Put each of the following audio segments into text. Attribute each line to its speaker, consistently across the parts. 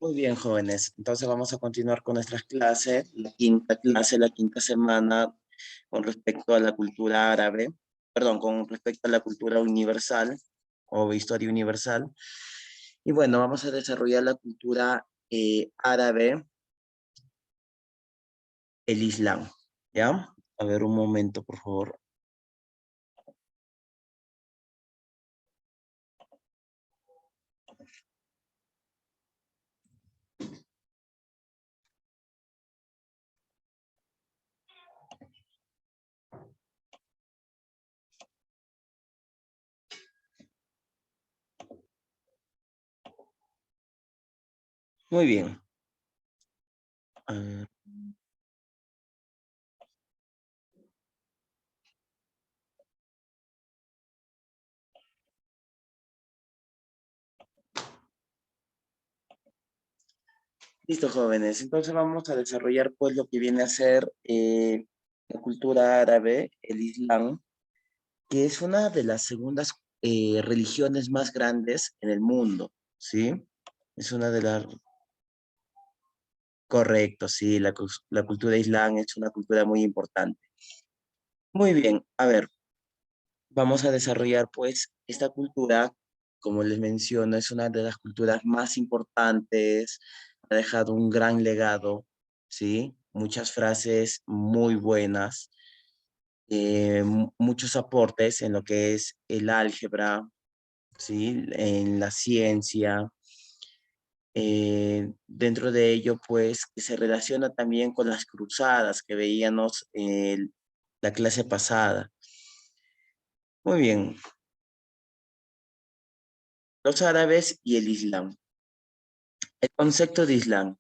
Speaker 1: Muy bien, jóvenes. Entonces vamos a continuar con nuestras clases, la quinta semana con respecto a la cultura árabe, perdón, con respecto a la cultura universal o historia universal. Y bueno, vamos a desarrollar la cultura árabe, el Islam, ¿ya? A ver, un momento, por favor. Muy bien. A ver. Listo, jóvenes. Entonces vamos a desarrollar pues lo que viene a ser la cultura árabe, el Islam, que es una de las segundas religiones más grandes en el mundo, ¿sí? Es una de las... Correcto, sí, la cultura islam es una cultura muy importante. Muy bien, a ver, vamos a desarrollar pues esta cultura, como les menciono, es una de las culturas más importantes, ha dejado un gran legado, ¿sí? Muchas frases muy buenas, muchos aportes en lo que es el álgebra, ¿sí? En la ciencia. Dentro de ello, pues, que se relaciona también con las cruzadas que veíamos la clase pasada. Muy bien, los árabes y el Islam. El concepto de Islam.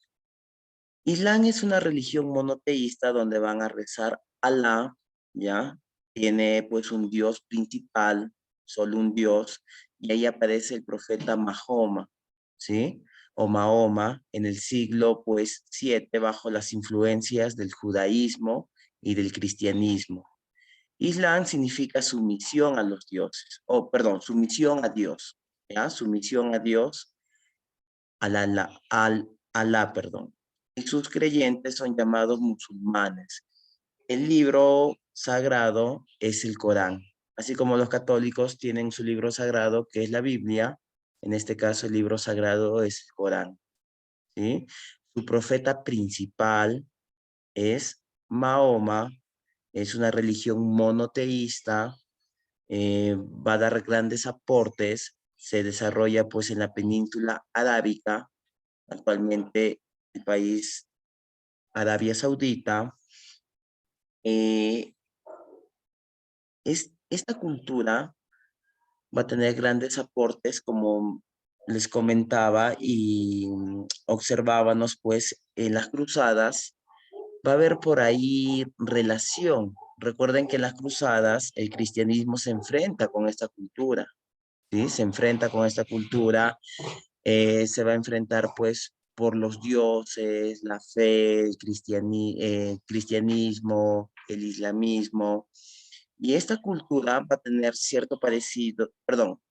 Speaker 1: Islam es una religión monoteísta donde van a rezar Alá, ¿ya? Tiene pues un Dios principal, solo un Dios, y ahí aparece el profeta Mahoma, ¿sí? O Mahoma en el siglo pues 7 bajo las influencias del judaísmo y del cristianismo. Islam significa sumisión a los dioses, o perdón, sumisión a Dios, ¿ya? Sumisión a Dios al Alá, perdón. Y sus creyentes son llamados musulmanes. El libro sagrado es el Corán, así como los católicos tienen su libro sagrado, que es la Biblia. En este caso, el libro sagrado es el Corán, ¿sí? Su profeta principal es Mahoma, es una religión monoteísta, va a dar grandes aportes, se desarrolla pues en la península arábica, actualmente el país Arabia Saudita. Eh, esta cultura va a tener grandes aportes, como les comentaba y observábamos pues en las cruzadas, va a haber por ahí relación. Recuerden que en las cruzadas el cristianismo se enfrenta con esta cultura, ¿sí? Se enfrenta con esta cultura, se va a enfrentar pues por los dioses, la fe, cristianismo, el islamismo, y esta cultura va a tener cierto parecido, perdón,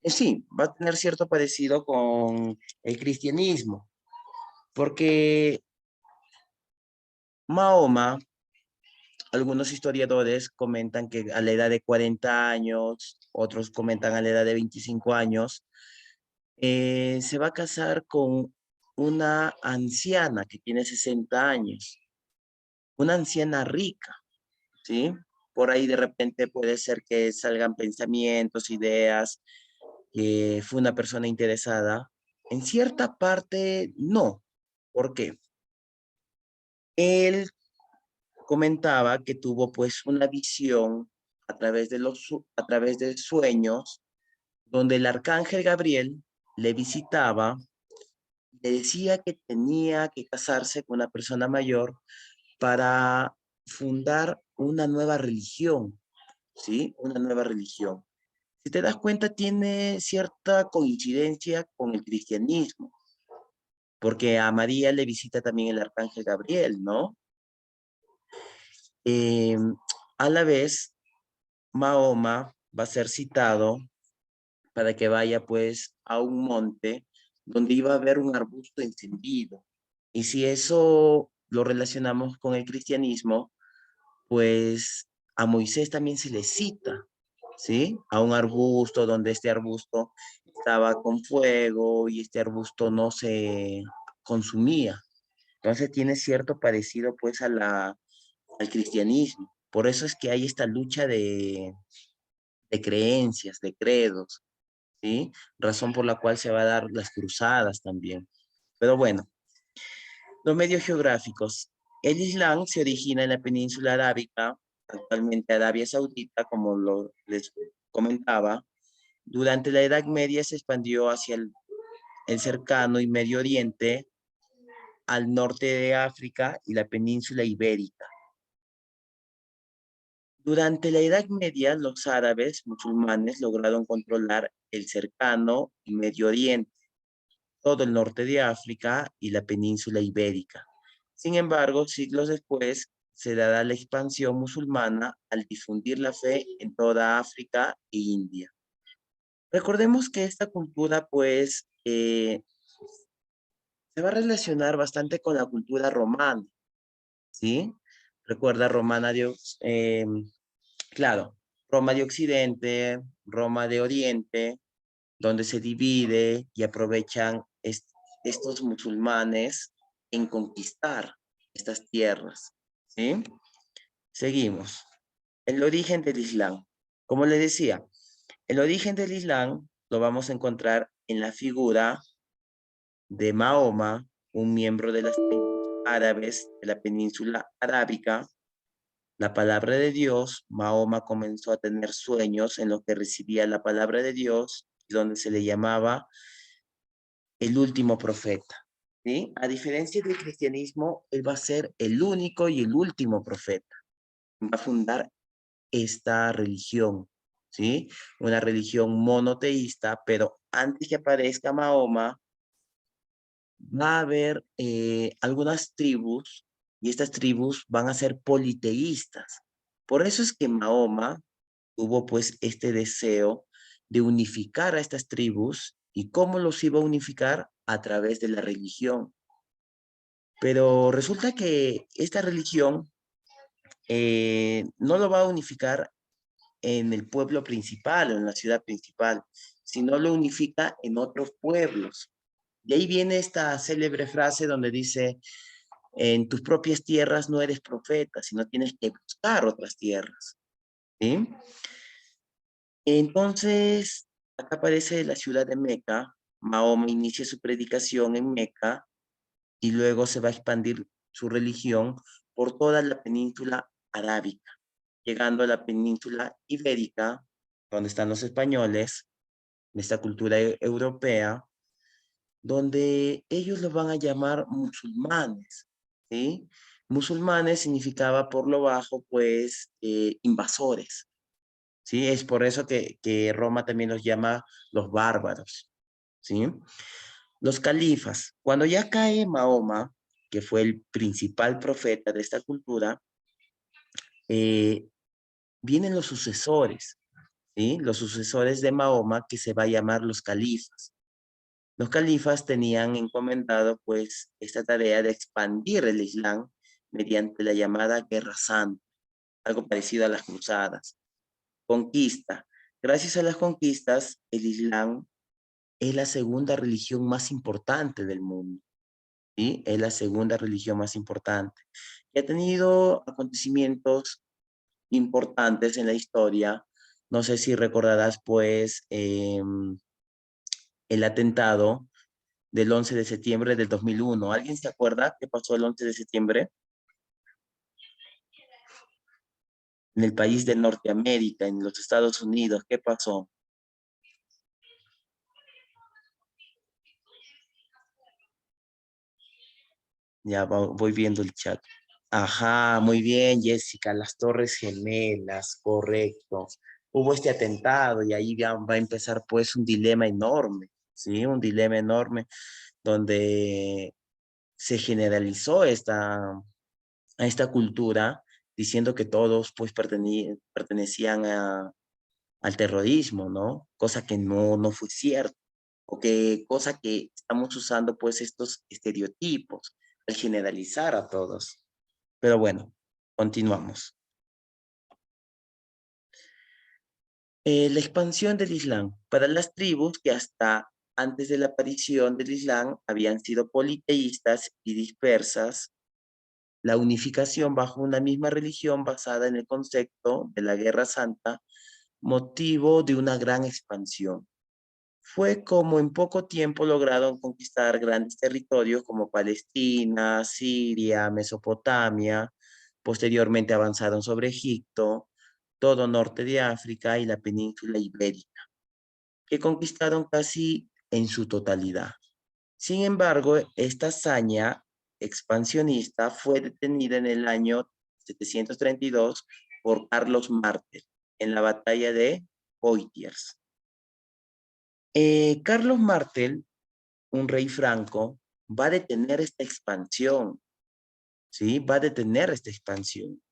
Speaker 1: sí, va a tener cierto parecido con el cristianismo, porque Mahoma, algunos historiadores comentan que a la edad de 40 años, otros comentan a la edad de 25 años, se va a casar con una anciana que tiene 60 años, una anciana rica, ¿sí? Por ahí de repente puede ser que salgan pensamientos, ideas, que fue una persona interesada. En cierta parte, no. ¿Por qué? Él comentaba que tuvo pues una visión a través de sueños, donde el arcángel Gabriel le visitaba, le decía que tenía que casarse con una persona mayor para fundar una nueva religión, ¿sí? Una nueva religión. Si te das cuenta, tiene cierta coincidencia con el cristianismo, porque a María le visita también el arcángel Gabriel, ¿no? Eh, a la vez, Mahoma va a ser citado para que vaya pues a un monte donde iba a haber un arbusto encendido. Y si eso lo relacionamos con el cristianismo, pues a Moisés también se le cita, ¿sí? A un arbusto donde este arbusto estaba con fuego y este arbusto no se consumía. Entonces tiene cierto parecido pues al cristianismo. Por eso es que hay esta lucha de creencias, de credos, ¿sí? Razón por la cual se va a dar las cruzadas también. Pero bueno, los medios geográficos. El Islam se origina en la península arábica, actualmente Arabia Saudita, como les comentaba. Durante la Edad Media se expandió hacia el cercano y Medio Oriente, al norte de África y la península ibérica. Durante la Edad Media, los árabes musulmanes lograron controlar el cercano y Medio Oriente, todo el norte de África y la península ibérica. Sin embargo, siglos después se dará la expansión musulmana al difundir la fe en toda África e India. Recordemos que esta cultura, pues, se va a relacionar bastante con la cultura romana, ¿sí? Recuerda romana de, claro, Roma de Occidente, Roma de Oriente, donde se divide y aprovechan estos musulmanes en conquistar estas tierras, ¿sí? Seguimos. El origen del Islam. Como le decía, el origen del Islam lo vamos a encontrar en la figura de Mahoma, un miembro de las tribus árabes de la península arábica. La palabra de Dios, Mahoma comenzó a tener sueños en los que recibía la palabra de Dios, donde se le llamaba el último profeta, ¿sí? A diferencia del cristianismo, él va a ser el único y el último profeta. Va a fundar esta religión, ¿sí? Una religión monoteísta, pero antes que aparezca Mahoma, va a haber algunas tribus y estas tribus van a ser politeístas. Por eso es que Mahoma tuvo pues este deseo de unificar a estas tribus y cómo los iba a unificar a través de la religión. Pero resulta que esta religión no lo va a unificar en el pueblo principal o en la ciudad principal, sino lo unifica en otros pueblos. De ahí viene esta célebre frase donde dice, en tus propias tierras no eres profeta, sino tienes que buscar otras tierras. ¿Sí? Entonces, acá aparece la ciudad de Meca. Mahoma inicia su predicación en Meca y luego se va a expandir su religión por toda la península arábica, llegando a la península ibérica, donde están los españoles, de esta cultura europea, donde ellos los van a llamar musulmanes, ¿sí? Musulmanes significaba por lo bajo, pues, invasores, ¿sí? Es por eso que Roma también los llama los bárbaros, ¿sí? Los califas. Cuando ya cae Mahoma, que fue el principal profeta de esta cultura, eh, vienen los sucesores, ¿sí? Los sucesores de Mahoma, que se va a llamar los califas. Los califas tenían encomendado pues esta tarea de expandir el Islam mediante la llamada Guerra Santa, algo parecido a las cruzadas. Conquista. Gracias a las conquistas, el Islam es la segunda religión más importante del mundo, ¿sí? Es la segunda religión más importante. Y ha tenido acontecimientos importantes en la historia. No sé si recordarás pues el atentado del 11 de septiembre del 2001. ¿Alguien se acuerda qué pasó el 11 de septiembre? En el país de Norteamérica, en los Estados Unidos, ¿qué pasó? Ya voy viendo el chat. Ajá, muy bien, Jessica, las Torres Gemelas, correcto. Hubo este atentado y ahí ya va a empezar pues un dilema enorme, ¿sí? Un dilema enorme donde se generalizó a esta cultura diciendo que todos pues pertenecían al terrorismo, ¿no? Cosa que no fue cierto. o qué cosa que estamos usando pues estos estereotipos al generalizar a todos. Pero bueno, continuamos. La expansión del Islam. Para las tribus que hasta antes de la aparición del Islam habían sido politeístas y dispersas, la unificación bajo una misma religión basada en el concepto de la Guerra Santa, motivo de una gran expansión. Fue como en poco tiempo lograron conquistar grandes territorios como Palestina, Siria, Mesopotamia, posteriormente avanzaron sobre Egipto, todo norte de África y la península ibérica, que conquistaron casi en su totalidad. Sin embargo, esta hazaña expansionista fue detenida en el año 732 por Carlos Martel en la batalla de Poitiers. Carlos Martel, un rey franco, va a detener esta expansión, ¿sí? Va a detener esta expansión.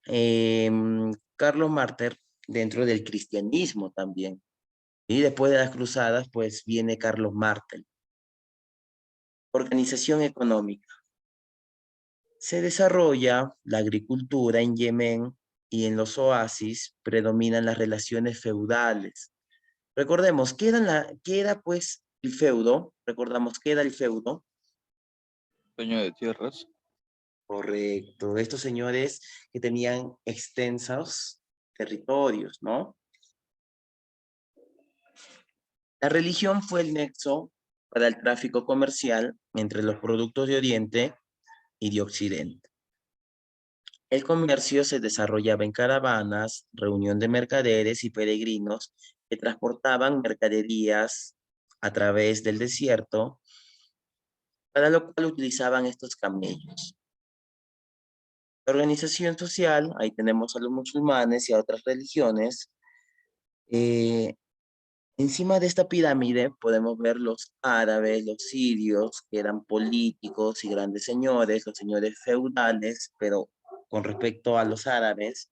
Speaker 1: Eh, Carlos Martel dentro del cristianismo también. Y después de las cruzadas, pues viene Carlos Martel. Organización económica. Se desarrolla la agricultura en Yemen y en los oasis predominan las relaciones feudales. Recordemos, ¿qué era pues el feudo? Recordamos, ¿qué era el feudo?
Speaker 2: Dueño de tierras.
Speaker 1: Correcto, estos señores que tenían extensos territorios, ¿no? La religión fue el nexo para el tráfico comercial entre los productos de Oriente y de Occidente. El comercio se desarrollaba en caravanas, reunión de mercaderes y peregrinos que transportaban mercaderías a través del desierto, para lo cual utilizaban estos camellos. La organización social, ahí tenemos a los musulmanes y a otras religiones. Encima de esta pirámide podemos ver los árabes, los sirios, que eran políticos y grandes señores, los señores feudales, pero con respecto a los árabes,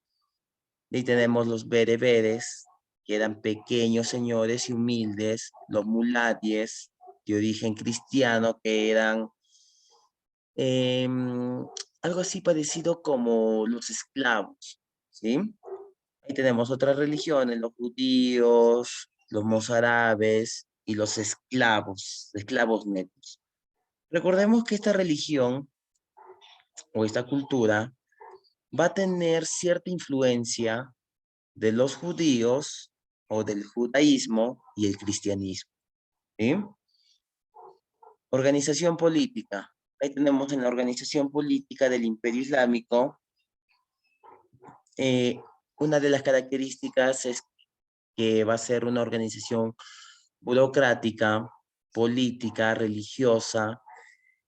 Speaker 1: y tenemos los bereberes, que eran pequeños señores y humildes, los muladies, de origen cristiano, que eran algo así parecido como los esclavos, ¿sí? Ahí tenemos otras religiones, los judíos, los mozárabes y los esclavos netos. Recordemos que esta religión o esta cultura va a tener cierta influencia de los judíos o del judaísmo y el cristianismo, ¿sí? Organización política. Ahí tenemos en la organización política del Imperio Islámico, eh, una de las características es que va a ser una organización burocrática, política, religiosa,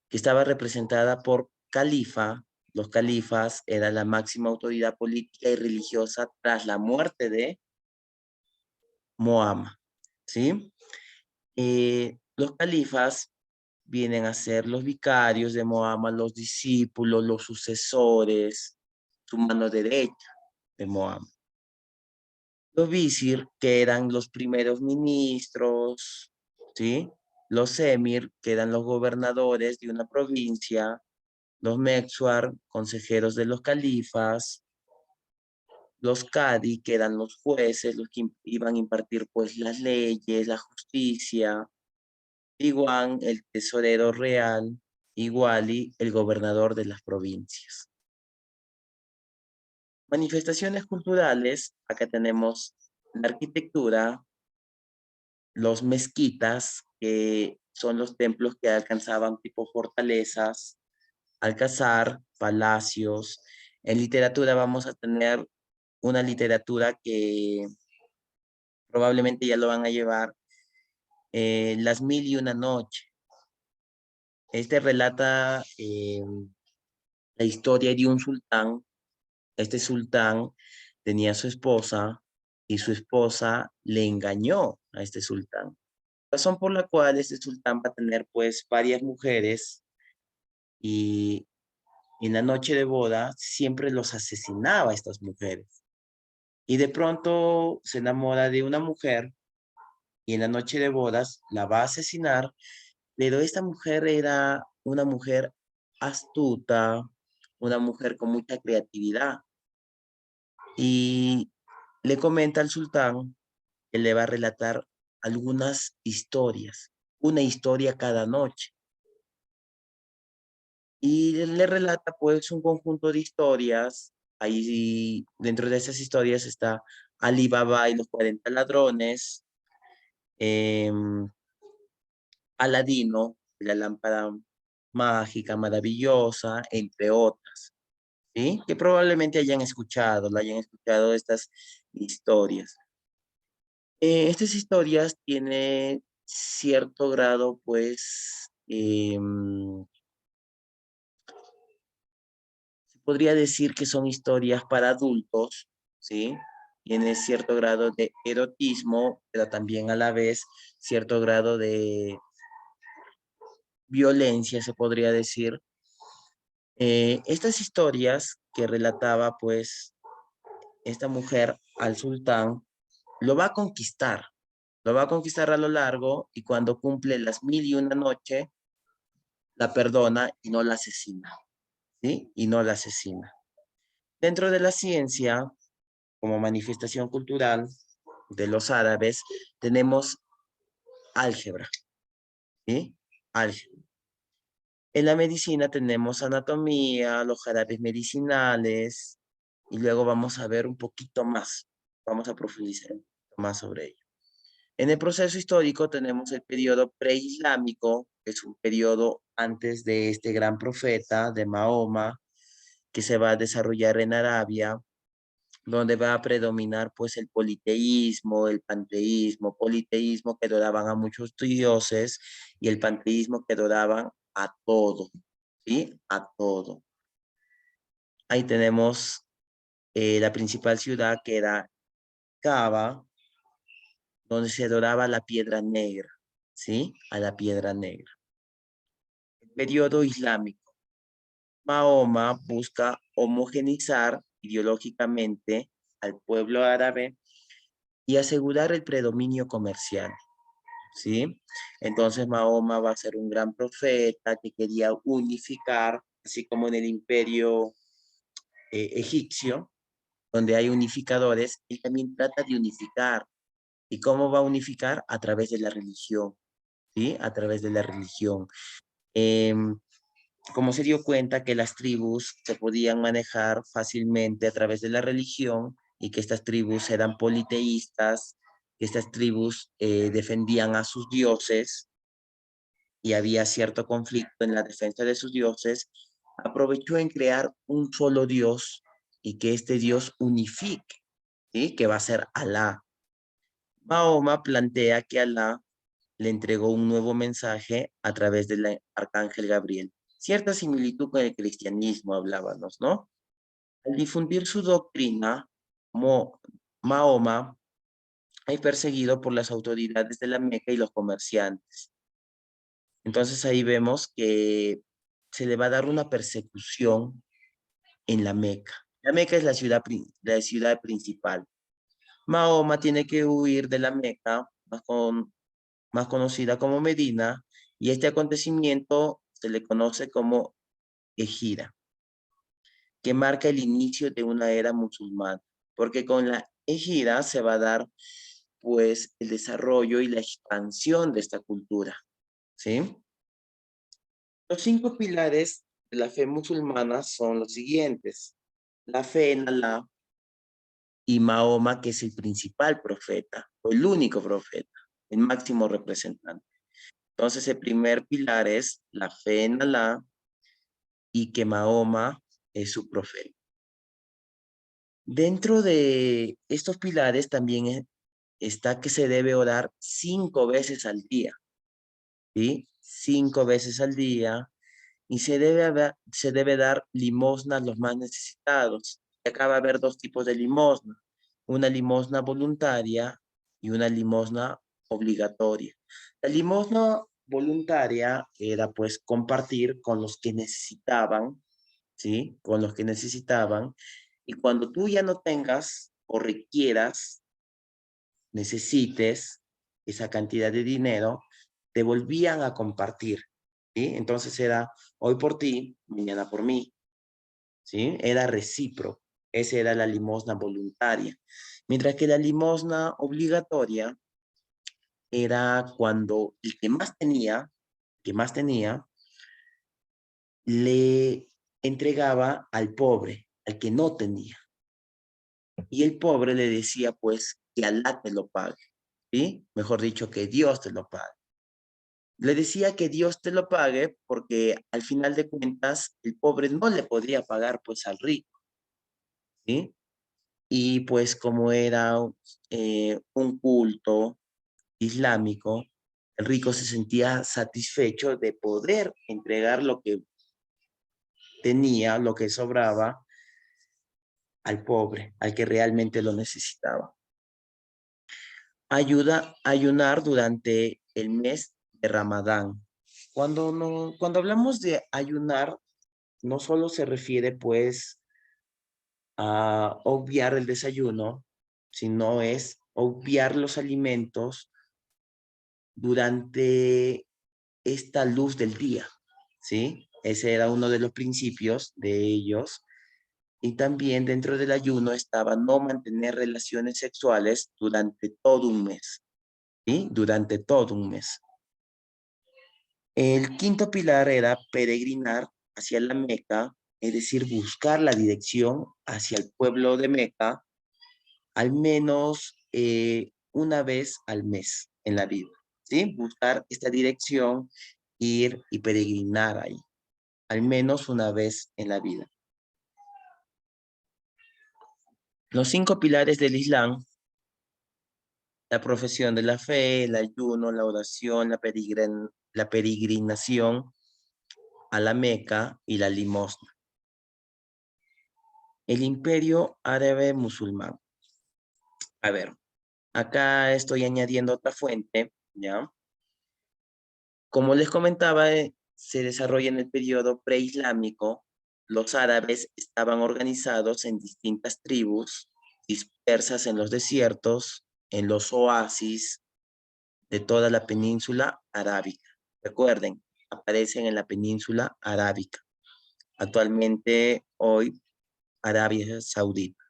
Speaker 1: que estaba representada por califa. Los califas eran la máxima autoridad política y religiosa tras la muerte de Muhammad, ¿sí? Los califas vienen a ser los vicarios de Muhammad, los discípulos, los sucesores, su mano derecha de Muhammad. Los visir, que eran los primeros ministros, ¿sí? Los emir, que eran los gobernadores de una provincia, los mexuar, consejeros de los califas, los cadi, que eran los jueces, los que iban a impartir pues las leyes, la justicia, Iguan, el tesorero real, Iguali, el gobernador de las provincias. Manifestaciones culturales, acá tenemos la arquitectura, los mezquitas, que son los templos que alcanzaban tipo fortalezas, alcázar, palacios. En literatura vamos a tener una literatura que probablemente ya lo van a llevar, Las Mil y una Noche. Este relata la historia de un sultán. Este sultán tenía a su esposa y su esposa le engañó a este sultán. Razón por la cual este sultán va a tener pues varias mujeres y en la noche de boda siempre los asesinaba a estas mujeres. Y de pronto se enamora de una mujer y en la noche de bodas la va a asesinar, pero esta mujer era una mujer astuta, una mujer con mucha creatividad, y le comenta al sultán que le va a relatar algunas historias, una historia cada noche. Y él le relata pues un conjunto de historias. Ahí dentro de esas historias está Ali Baba y los 40 ladrones, em, Aladino, la lámpara mágica, maravillosa, entre otras, ¿sí? Que probablemente la hayan escuchado estas historias. Estas historias tienen cierto grado, pues, se podría decir que son historias para adultos, ¿sí? Tiene cierto grado de erotismo, pero también a la vez cierto grado de violencia, se podría decir. Estas historias que relataba, pues, esta mujer al sultán, lo va a conquistar, lo va a conquistar a lo largo y cuando cumple las 1001 noche, la perdona y no la asesina, ¿sí? Y no la asesina. Dentro de la ciencia, como manifestación cultural de los árabes, tenemos álgebra, ¿sí? Álgebra. En la medicina tenemos anatomía, los jarabes medicinales, y luego vamos a ver un poquito más, vamos a profundizar un poquito más sobre ello. En el proceso histórico tenemos el periodo preislámico, que es un periodo antes de este gran profeta, de Mahoma, que se va a desarrollar en Arabia, donde va a predominar pues el politeísmo, el panteísmo, politeísmo que adoraban a muchos dioses y el panteísmo que adoraban a todo, ¿sí? A todo. Ahí tenemos la principal ciudad que era Cava, donde se adoraba la piedra negra, ¿sí? A la piedra negra. El periodo islámico. Mahoma busca homogenizar ideológicamente al pueblo árabe y asegurar el predominio comercial, ¿sí? Entonces Mahoma va a ser un gran profeta que quería unificar, así como en el imperio egipcio, donde hay unificadores, él también trata de unificar. ¿Y cómo va a unificar? A través de la religión, ¿sí? A través de la religión. Em, como se dio cuenta que las tribus se podían manejar fácilmente a través de la religión y que estas tribus eran politeístas, que estas tribus defendían a sus dioses y había cierto conflicto en la defensa de sus dioses, aprovechó en crear un solo Dios y que este Dios unifique, ¿sí? Que va a ser Alá. Mahoma plantea que Alá le entregó un nuevo mensaje a través del arcángel Gabriel. Cierta similitud con el cristianismo hablábamos, ¿no? Al difundir su doctrina, Mahoma es perseguido por las autoridades de la Meca y los comerciantes. Entonces ahí vemos que se le va a dar una persecución en la Meca. La Meca es la ciudad principal. Mahoma tiene que huir de la Meca, más conocida como Medina, y este acontecimiento se le conoce como Ejira, que marca el inicio de una era musulmana, porque con la Ejira se va a dar pues el desarrollo y la expansión de esta cultura, ¿sí? Los 5 pilares de la fe musulmana son los siguientes: la fe en Alá y Mahoma, que es el principal profeta, o el único profeta, el máximo representante. Entonces, el primer pilar es la fe en Alá y que Mahoma es su profeta. Dentro de estos pilares también está que se debe orar 5 veces al día, ¿sí? 5 veces al día, y se debe dar limosna a los más necesitados. Y acá va a haber 2 tipos de limosna: una limosna voluntaria y una limosna obligatoria. La limosna voluntaria era pues compartir con los que necesitaban, ¿sí? Con los que necesitaban. Y cuando tú ya no tengas o requieras, necesites, esa cantidad de dinero, te volvían a compartir, ¿sí? Entonces era hoy por ti, mañana por mí, ¿sí? Era recíproco. Esa era la limosna voluntaria. Mientras que la limosna obligatoria era cuando el que más tenía, le entregaba al pobre, al que no tenía. Y el pobre le decía, pues, que Alá te lo pague, ¿sí? Mejor dicho, que Dios te lo pague. Le decía que Dios te lo pague porque al final de cuentas el pobre no le podría pagar pues al rico, ¿sí? Y pues como era un culto islámico, el rico se sentía satisfecho de poder entregar lo que tenía, lo que sobraba al pobre, al que realmente lo necesitaba. Ayunar durante el mes de Ramadán. Cuando hablamos de ayunar, no solo se refiere pues a obviar el desayuno, sino es obviar los alimentos durante esta luz del día, ¿sí? Ese era uno de los principios de ellos. Y también dentro del ayuno estaba no mantener relaciones sexuales durante todo un mes, ¿sí? Durante todo un mes. El quinto pilar era peregrinar hacia la Meca, es decir, buscar la dirección hacia el pueblo de Meca al menos una vez al mes en la vida, ¿sí? Buscar esta dirección, ir y peregrinar ahí, al menos una vez en la vida. Los 5 pilares del Islam: la profesión de la fe, el ayuno, la oración, la peregrinación a la Meca y la limosna. El imperio árabe musulmán. A ver, acá estoy añadiendo otra fuente, ¿ya? Como les comentaba, se desarrolla en el periodo preislámico. Los árabes estaban organizados en distintas tribus, dispersas en los desiertos, en los oasis de toda la península arábica. Recuerden, aparecen en la península arábica. Actualmente, hoy, Arabia Saudita.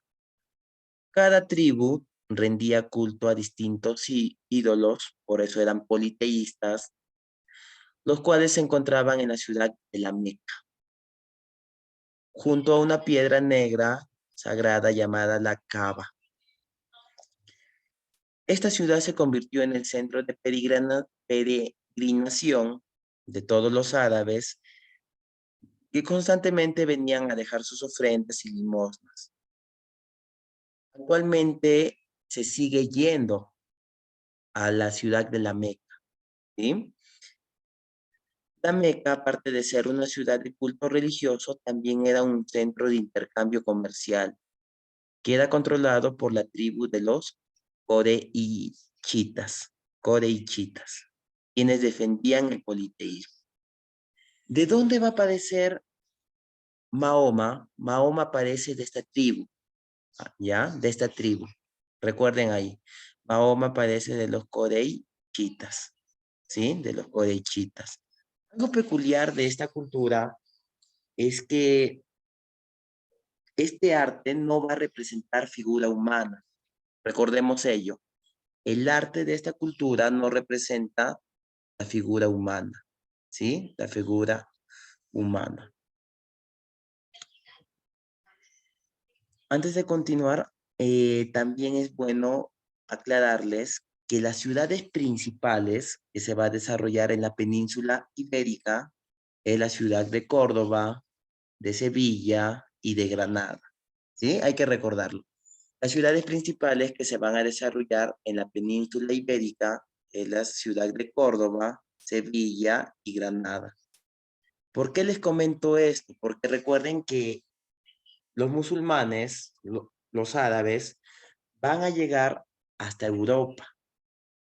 Speaker 1: Cada tribu rendía culto a distintos ídolos, por eso eran politeístas, los cuales se encontraban en la ciudad de la Meca, junto a una piedra negra sagrada llamada la Kaaba. Esta ciudad se convirtió en el centro de peregrinación de todos los árabes que constantemente venían a dejar sus ofrendas y limosnas. Actualmente se sigue yendo a la ciudad de la Meca, ¿sí? La Meca, aparte de ser una ciudad de culto religioso, también era un centro de intercambio comercial que era controlado por la tribu de los coreichitas, coreichitas, quienes defendían el politeísmo. ¿De dónde va a aparecer Mahoma? Mahoma aparece de esta tribu, ¿ya? De esta tribu. Recuerden ahí, Mahoma aparece de los coreichitas, ¿sí? De los coreichitas. Algo peculiar de esta cultura es que este arte no va a representar figura humana. Recordemos ello. El arte de esta cultura no representa la figura humana, ¿sí? La figura humana. Antes de continuar, también es bueno aclararles que las ciudades principales que se va a desarrollar en la península ibérica es la ciudad de Córdoba, de Sevilla y de Granada, ¿sí? Hay que recordarlo. Las ciudades principales que se van a desarrollar en la península ibérica es la ciudad de Córdoba, Sevilla y Granada. ¿Por qué les comento esto? Porque recuerden que los musulmanes, los árabes, van a llegar hasta Europa,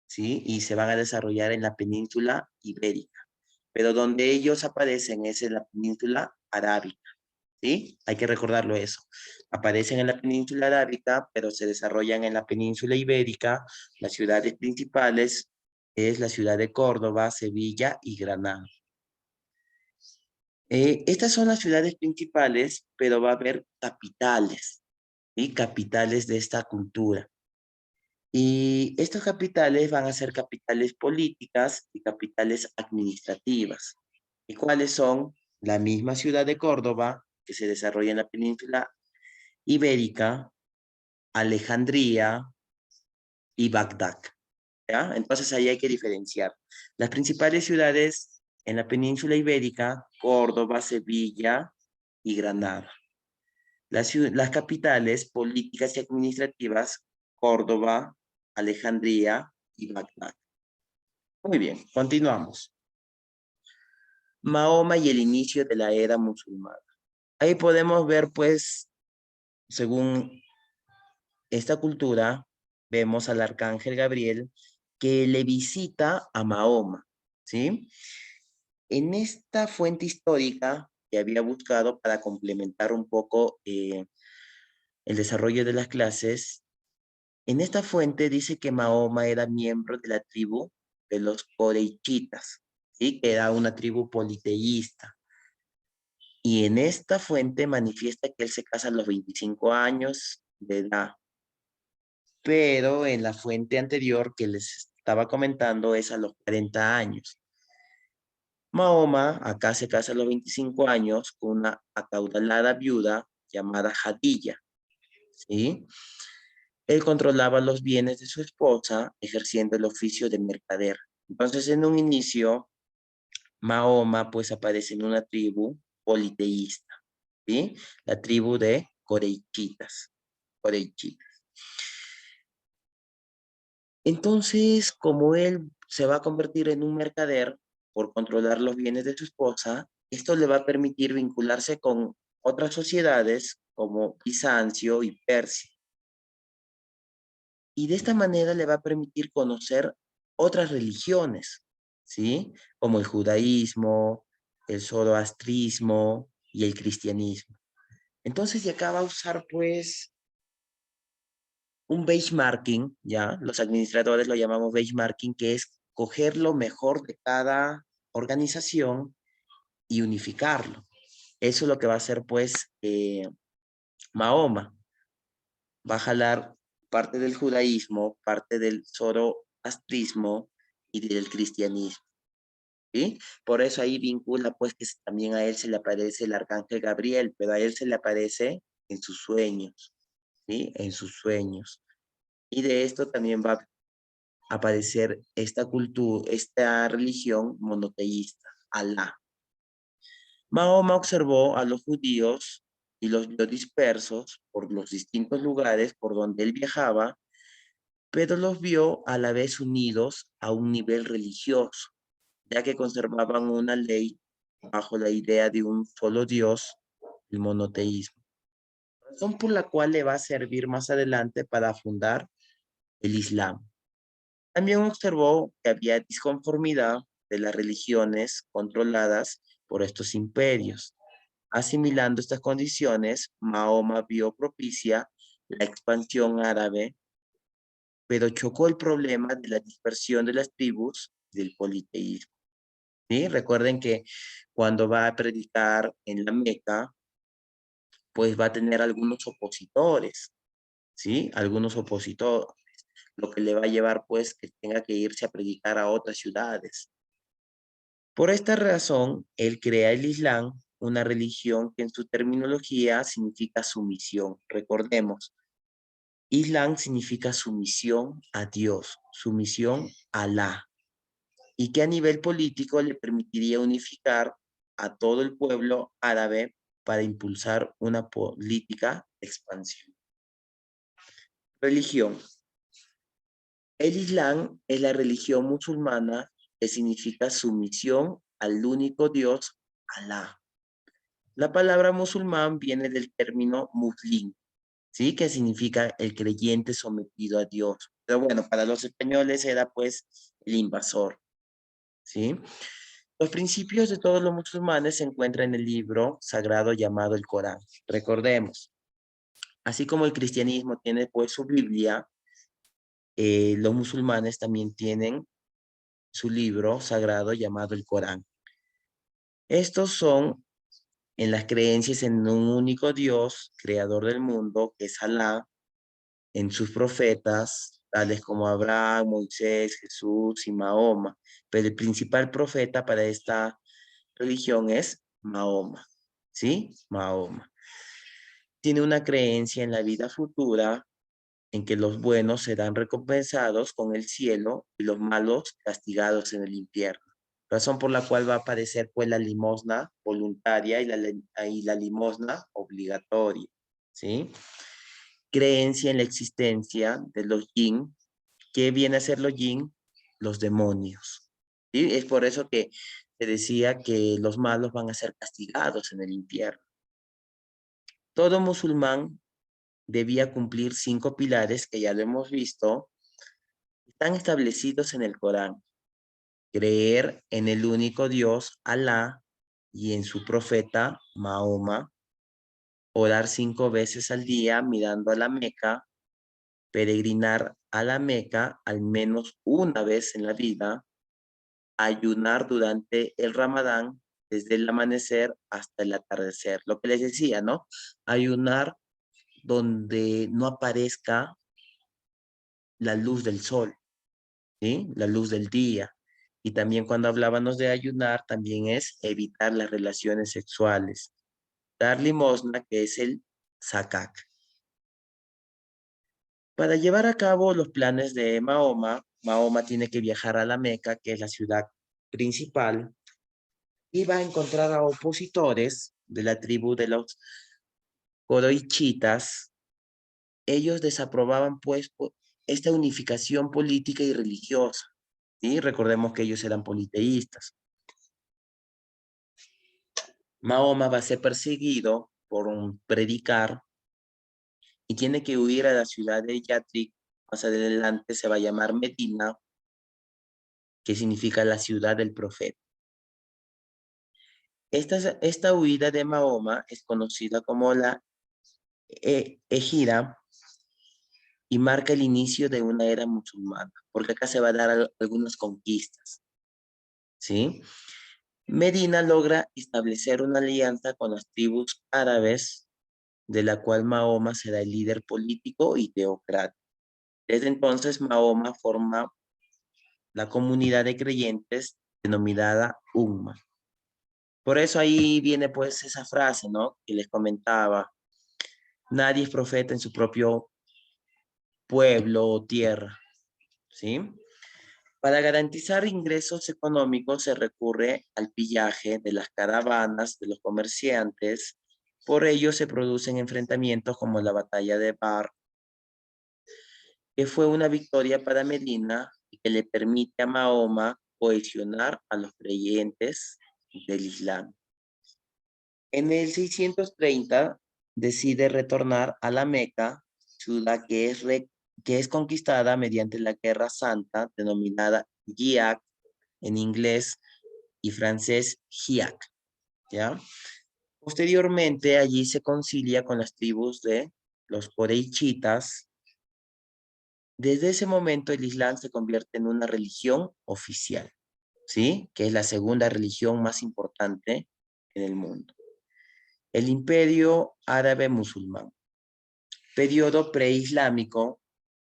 Speaker 1: ¿sí? Y se van a desarrollar en la península ibérica. Pero donde ellos aparecen es en la península arábica, ¿sí? Hay que recordarlo eso. Aparecen en la península arábica, pero se desarrollan en la península ibérica, las ciudades principales es la ciudad de Córdoba, Sevilla y Granada. Estas son las ciudades principales, pero va a haber capitales, ¿sí? Capitales de esta cultura. Y estas capitales van a ser capitales políticas y capitales administrativas. ¿Y cuáles son? La misma ciudad de Córdoba, que se desarrolla en la península ibérica, Alejandría y Bagdad. ¿Ya? Entonces ahí hay que diferenciar. Las principales ciudades en la península ibérica, Córdoba, Sevilla y Granada. Las capitales políticas y administrativas, Córdoba, Alejandría y Bagdad. Muy bien, continuamos. Mahoma y el inicio de la era musulmana. Ahí podemos ver, pues, según esta cultura, vemos al arcángel Gabriel que le visita a Mahoma, ¿sí? En esta fuente histórica que había buscado para complementar un poco el desarrollo de las clases, en esta fuente dice que Mahoma era miembro de la tribu de los coreichitas, ¿sí? Que era una tribu politeísta. Y en esta fuente manifiesta que él se casa a los 25 años de edad. Pero en la fuente anterior que les estaba comentando es a los 40 años. Mahoma acá se casa a los 25 años con una acaudalada viuda llamada Jadilla, ¿sí? Él controlaba los bienes de su esposa ejerciendo el oficio de mercader. Entonces, en un inicio, Mahoma pues aparece en una tribu politeísta, ¿sí? La tribu de Coreichitas. Coreichitas. Entonces, como él se va a convertir en un mercader por controlar los bienes de su esposa, esto le va a permitir vincularse con otras sociedades como Bizancio y Persia. Y de esta manera le va a permitir conocer otras religiones, ¿sí? Como el judaísmo, el zoroastrismo y el cristianismo. Entonces, de acá va a usar, pues, un benchmarking, ¿ya? Los administradores lo llamamos benchmarking, que es coger lo mejor de cada organización y unificarlo. Eso es lo que va a hacer, pues, Mahoma. Va a jalar parte del judaísmo, parte del zoroastrismo y del cristianismo, ¿sí? Por eso ahí vincula, pues, que también a él se le aparece el arcángel Gabriel, pero a él se le aparece en sus sueños, ¿sí? En sus sueños. Y de esto también va a aparecer esta cultura, esta religión monoteísta, Alá. Mahoma observó a los judíos y los vio dispersos por los distintos lugares por donde él viajaba, pero los vio a la vez unidos a un nivel religioso, ya que conservaban una ley bajo la idea de un solo Dios, el monoteísmo. Razón por la cual le va a servir más adelante para fundar el Islam. También observó que había disconformidad de las religiones controladas por estos imperios. Asimilando estas condiciones, Mahoma vio propicia la expansión árabe, pero chocó el problema de la dispersión de las tribus del politeísmo. ¿Sí? Recuerden que cuando va a predicar en la Meca, pues va a tener algunos opositores, ¿sí? Algunos opositores, lo que le va a llevar pues que tenga que irse a predicar a otras ciudades. Por esta razón, él crea el Islam, una religión que en su terminología significa sumisión. Recordemos, Islam significa sumisión a Dios, sumisión a Alá, y que a nivel político le permitiría unificar a todo el pueblo árabe para impulsar una política de expansión. Religión. El Islam es la religión musulmana que significa sumisión al único Dios, Alá. La palabra musulmán viene del término muslim, ¿sí? Que significa el creyente sometido a Dios. Pero bueno, para los españoles era pues el invasor, ¿sí? Los principios de todos los musulmanes se encuentran en el libro sagrado llamado el Corán. Recordemos, así como el cristianismo tiene pues su Biblia, los musulmanes también tienen su libro sagrado llamado el Corán. Estos son en las creencias en un único Dios, creador del mundo, que es Alá, en sus profetas, tales como Abraham, Moisés, Jesús y Mahoma. Pero el principal profeta para esta religión es Mahoma, ¿sí? Mahoma. Tiene una creencia en la vida futura, en que los buenos serán recompensados con el cielo y los malos castigados en el infierno. Razón por la cual va a aparecer pues la limosna voluntaria y la limosna obligatoria, ¿sí? Creencia en la existencia de los yin. ¿Qué viene a ser los yin? Los demonios. ¿Sí? Es por eso que se decía que los malos van a ser castigados en el infierno. Todo musulmán debía cumplir 5 pilares que ya lo hemos visto, están establecidos en el Corán. Creer en el único Dios, Alá, y en su profeta, Mahoma. Orar 5 veces al día mirando a la Meca. Peregrinar a la Meca al menos una vez en la vida. Ayunar durante el Ramadán desde el amanecer hasta el atardecer. Lo que les decía, ¿no? Ayunar donde no aparezca la luz del sol, ¿sí? La luz del día. Y también cuando hablábamos de ayunar, también es evitar las relaciones sexuales. Dar limosna, que es el zakat. Para llevar a cabo los planes de Mahoma, Mahoma tiene que viajar a la Meca, que es la ciudad principal, y va a encontrar a opositores de la tribu de los coroichitas. Ellos desaprobaban pues esta unificación política y religiosa. ¿Sí? Recordemos que ellos eran politeístas. Mahoma va a ser perseguido por un predicar y tiene que huir a la ciudad de Yathrib. Más adelante se va a llamar Medina, que significa la ciudad del profeta. Esta huida de Mahoma es conocida como la Ejira y marca el inicio de una era musulmana, porque acá se va a dar algunas conquistas, ¿sí? Medina logra establecer una alianza con las tribus árabes, de la cual Mahoma será el líder político y teocrático. Desde entonces, Mahoma forma la comunidad de creyentes denominada Umma. Por eso ahí viene pues esa frase, ¿no? Que les comentaba. Nadie es profeta en su propio pueblo o tierra, ¿sí? Para garantizar ingresos económicos se recurre al pillaje de las caravanas de los comerciantes. Por ello se producen enfrentamientos como la batalla de Bar, que fue una victoria para Medina y que le permite a Mahoma cohesionar a los creyentes del Islam. En el 630 decide retornar a la Meca, ciudad que es conquistada mediante la Guerra Santa, denominada Giak en inglés y francés Giak, ¿ya? Posteriormente allí se concilia con las tribus de los coreichitas. Desde ese momento el Islam se convierte en una religión oficial, ¿sí? Que es la segunda religión más importante en el mundo. El Imperio Árabe Musulmán. Periodo preislámico,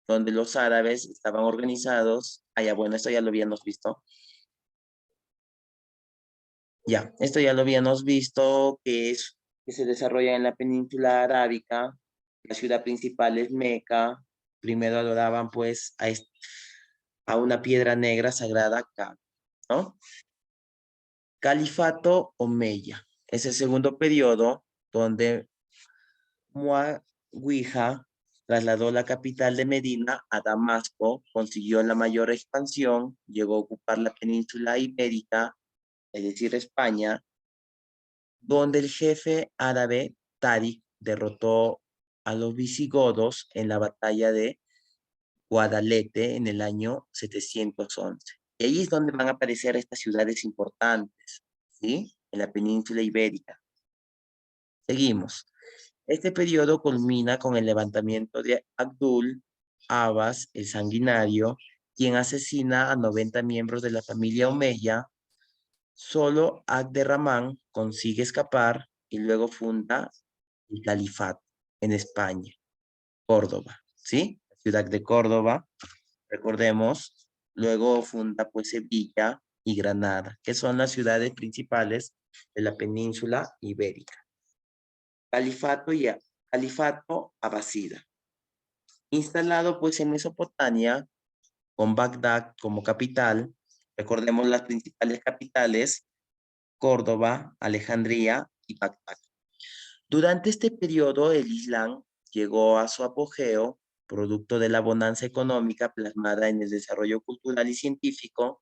Speaker 1: donde los árabes estaban organizados. Ah, ya, bueno, esto ya lo habíamos visto. Ya, esto ya lo habíamos visto, que se desarrolla en la península arábica. La ciudad principal es Meca. Primero adoraban pues a una piedra negra sagrada acá, ¿no? Califato Omeya. Es el segundo periodo donde Muawiyah trasladó la capital de Medina a Damasco, consiguió la mayor expansión, llegó a ocupar la península ibérica, es decir, España, donde el jefe árabe Tariq derrotó a los visigodos en la batalla de Guadalete en el año 711. Y ahí es donde van a aparecer estas ciudades importantes, ¿sí? En la península ibérica. Seguimos. Este periodo culmina con el levantamiento de Abdul Abbas el Sanguinario, quien asesina a 90 miembros de la familia Omeya. Solo Abderramán consigue escapar y luego funda el califato en España, Córdoba, ¿sí? La ciudad de Córdoba, recordemos, luego funda pues Sevilla y Granada, que son las ciudades principales de la península ibérica. Califato Abasida. Instalado pues en Mesopotamia, con Bagdad como capital, recordemos las principales capitales, Córdoba, Alejandría y Bagdad. Durante este periodo, el Islam llegó a su apogeo, producto de la bonanza económica plasmada en el desarrollo cultural y científico,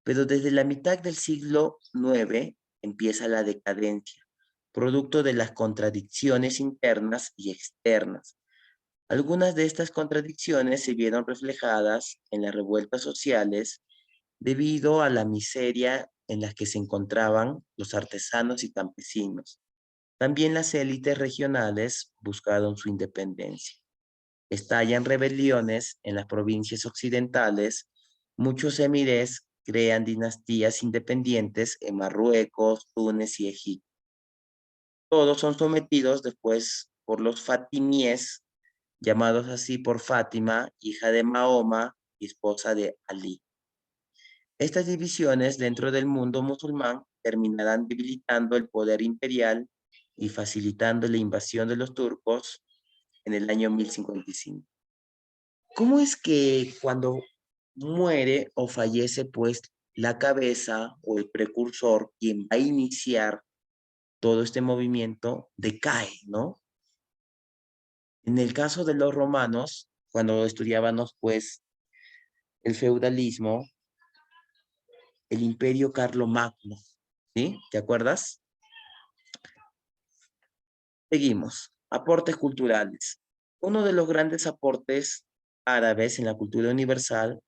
Speaker 1: pero desde la mitad del siglo IX empieza la decadencia, producto de las contradicciones internas y externas. Algunas de estas contradicciones se vieron reflejadas en las revueltas sociales debido a la miseria en la que se encontraban los artesanos y campesinos. También las élites regionales buscaron su independencia. Estallan rebeliones en las provincias occidentales. Muchos emires crean dinastías independientes en Marruecos, Túnez y Egipto. Todos son sometidos después por los fatimíes, llamados así por Fátima, hija de Mahoma y esposa de Ali. Estas divisiones dentro del mundo musulmán terminarán debilitando el poder imperial y facilitando la invasión de los turcos en el año 1055. ¿Cómo es que cuando muere o fallece, pues, la cabeza o el precursor, quien va a iniciar todo este movimiento, decae, ¿no? En el caso de los romanos, cuando estudiábamos, pues, el feudalismo, el imperio carlomagno, ¿sí? ¿Te acuerdas? Seguimos. Aportes culturales. Uno de los grandes aportes árabes en la cultura universal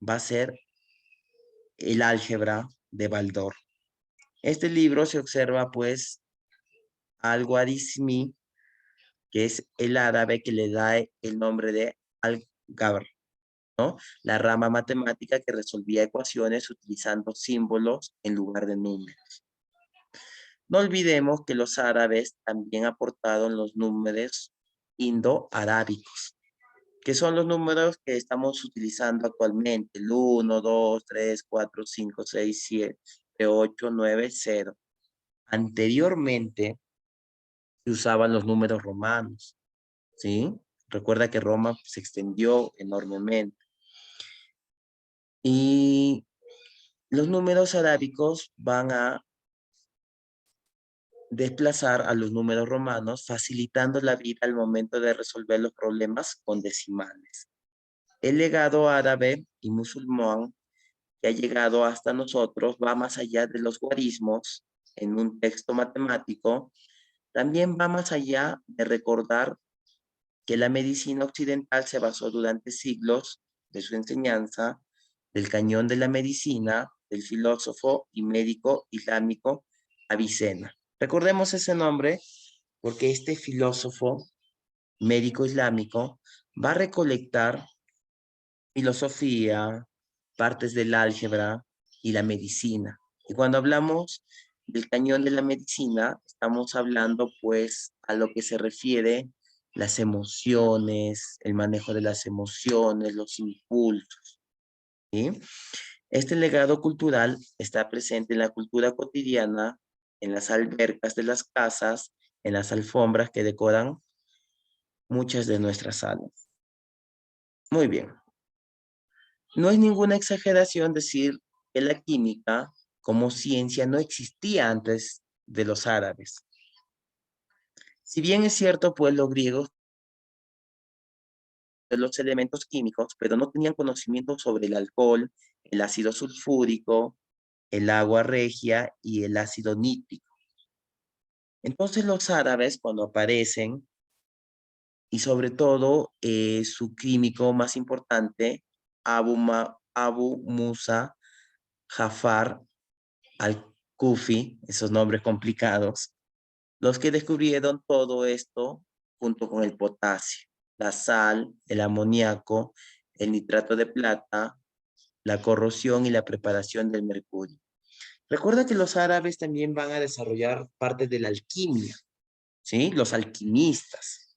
Speaker 1: va a ser el álgebra de Baldor. Este libro se observa, pues, al-Khwarizmi, que es el árabe que le da el nombre de Al-Gabr, ¿no? La rama matemática que resolvía ecuaciones utilizando símbolos en lugar de números. No olvidemos que los árabes también aportaron los números indo-arábicos, que son los números que estamos utilizando actualmente, el 1, 2, 3, 4, 5, 6, 7, 8, 9, 0. Anteriormente se usaban los números romanos, ¿sí? Recuerda que Roma se extendió enormemente. Y los números arábicos van a desplazar a los números romanos, facilitando la vida al momento de resolver los problemas con decimales. El legado árabe y musulmán que ha llegado hasta nosotros va más allá de los guarismos en un texto matemático, también va más allá de recordar que la medicina occidental se basó durante siglos de su enseñanza del cañón de la medicina del filósofo y médico islámico Avicena. Recordemos ese nombre porque este filósofo médico islámico va a recolectar filosofía, partes del álgebra y la medicina. Y cuando hablamos del cañón de la medicina, estamos hablando pues a lo que se refiere las emociones, el manejo de las emociones, los impulsos, ¿sí? Este legado cultural está presente en la cultura cotidiana, en las albercas de las casas, en las alfombras que decoran muchas de nuestras salas. Muy bien. No es ninguna exageración decir que la química como ciencia no existía antes de los árabes. Si bien es cierto, pues los griegos de los elementos químicos, pero no tenían conocimiento sobre el alcohol, el ácido sulfúrico, el agua regia y el ácido nítrico. Entonces los árabes cuando aparecen, y sobre todo su químico más importante, Abu Musa Jafar al-Kufi, esos nombres complicados, los que descubrieron todo esto junto con el potasio, la sal, el amoníaco, el nitrato de plata la corrosión y la preparación del mercurio. Recuerda que los árabes también van a desarrollar parte de la alquimia, ¿sí? Los alquimistas.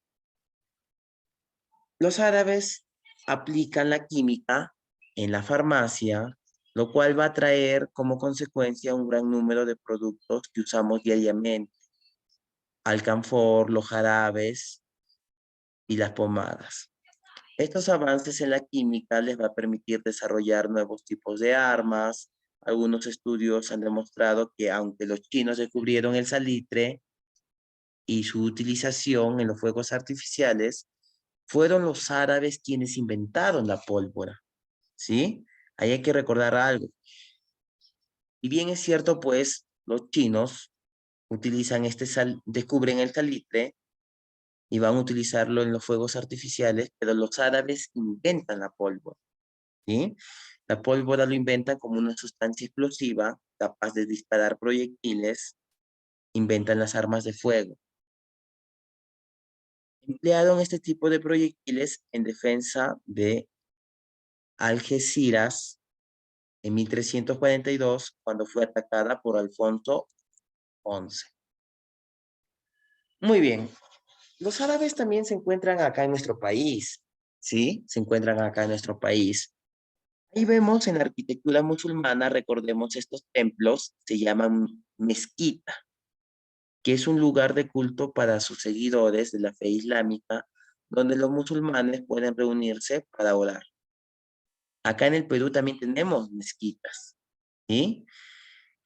Speaker 1: Los árabes aplican la química en la farmacia, lo cual va a traer como consecuencia un gran número de productos que usamos diariamente. Alcanfor, los jarabes y las pomadas. Estos avances en la química les va a permitir desarrollar nuevos tipos de armas. Algunos estudios han demostrado que aunque los chinos descubrieron el salitre y su utilización en los fuegos artificiales, fueron los árabes quienes inventaron la pólvora, ¿sí? Ahí hay que recordar algo. Y bien es cierto, pues, los chinos utilizan descubren el salitre y van a utilizarlo en los fuegos artificiales, pero los árabes inventan la pólvora, ¿sí? La pólvora lo inventan como una sustancia explosiva capaz de disparar proyectiles, inventan las armas de fuego. Emplearon este tipo de proyectiles en defensa de Algeciras en 1342, cuando fue atacada por Alfonso XI. Muy bien, los árabes también se encuentran acá en nuestro país, ¿sí? Se encuentran acá en nuestro país. Ahí vemos en la arquitectura musulmana, recordemos estos templos, se llaman mezquita, que es un lugar de culto para sus seguidores de la fe islámica, donde los musulmanes pueden reunirse para orar. Acá en el Perú también tenemos mezquitas, ¿sí?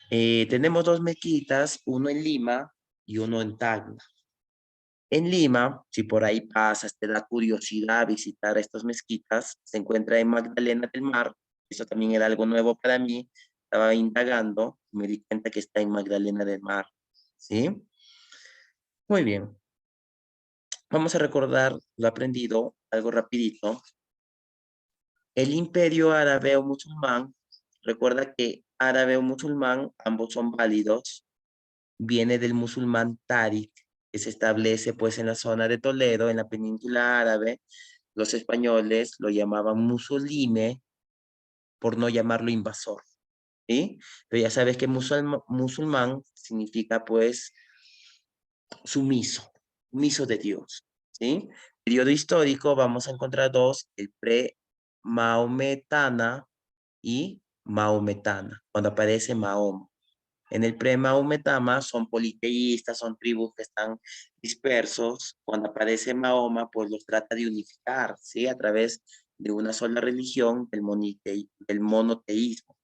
Speaker 1: Tenemos dos mezquitas, uno en Lima y uno en Tacna. En Lima, si por ahí pasas, te da curiosidad visitar estas mezquitas, se encuentra en Magdalena del Mar. Eso también era algo nuevo para mí. Estaba indagando, me di cuenta que está en Magdalena del Mar, ¿sí? Muy bien. Vamos a recordar lo aprendido, algo rapidito. El imperio árabe o musulmán, recuerda que árabe o musulmán, ambos son válidos, viene del musulmán Tariq, que se establece pues en la zona de Toledo, en la península árabe. Los españoles lo llamaban musulime por no llamarlo invasor, ¿sí? Pero ya sabes que musulmán significa pues sumiso, sumiso de Dios, ¿sí? Periodo histórico, vamos a encontrar dos, el pre-maometana y maometana, cuando aparece Mahoma. En el pre-maometana son politeístas, son tribus que están dispersos. Cuando aparece Mahoma, pues los trata de unificar, ¿sí? A través de una sola religión, del monoteísmo.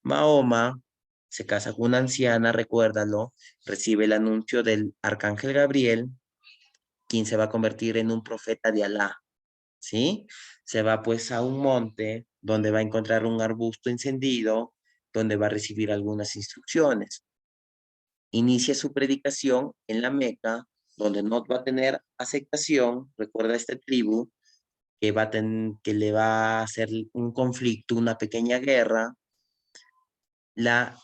Speaker 1: Mahoma se casa con una anciana, recuérdalo, recibe el anuncio del arcángel Gabriel, quien se va a convertir en un profeta de Alá, ¿sí? Se va pues a un monte donde va a encontrar un arbusto encendido, donde va a recibir algunas instrucciones. Inicia su predicación en la Meca, donde no va a tener aceptación, recuerda esta tribu, que le va a hacer un conflicto, una pequeña guerra, la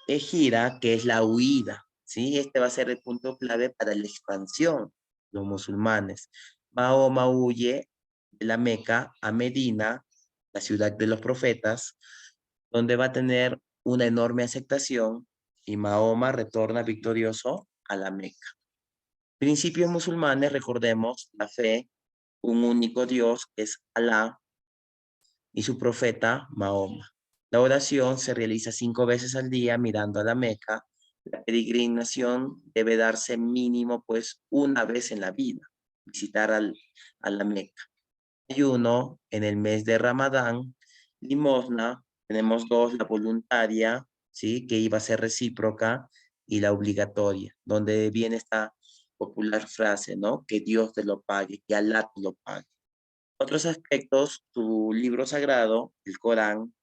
Speaker 1: gira, que es la huida, ¿sí? Este va a ser el punto clave para la expansión, los musulmanes. Mahoma huye de la Meca a Medina, la ciudad de los profetas, donde va a tener una enorme aceptación y Mahoma retorna victorioso a la Meca. Principios musulmanes, recordemos la fe, un único Dios que es Alá y su profeta Mahoma. La oración se realiza 5 veces al día mirando a la Meca. La peregrinación debe darse mínimo pues una vez en la vida, visitar a la Meca. Ayuno en el mes de Ramadán, limosna, tenemos dos, la voluntaria, ¿sí? Que iba a ser recíproca, y la obligatoria, donde viene esta popular frase, ¿no? Que Dios te lo pague, que Alá te lo pague. Otros aspectos, tu libro sagrado, el Corán.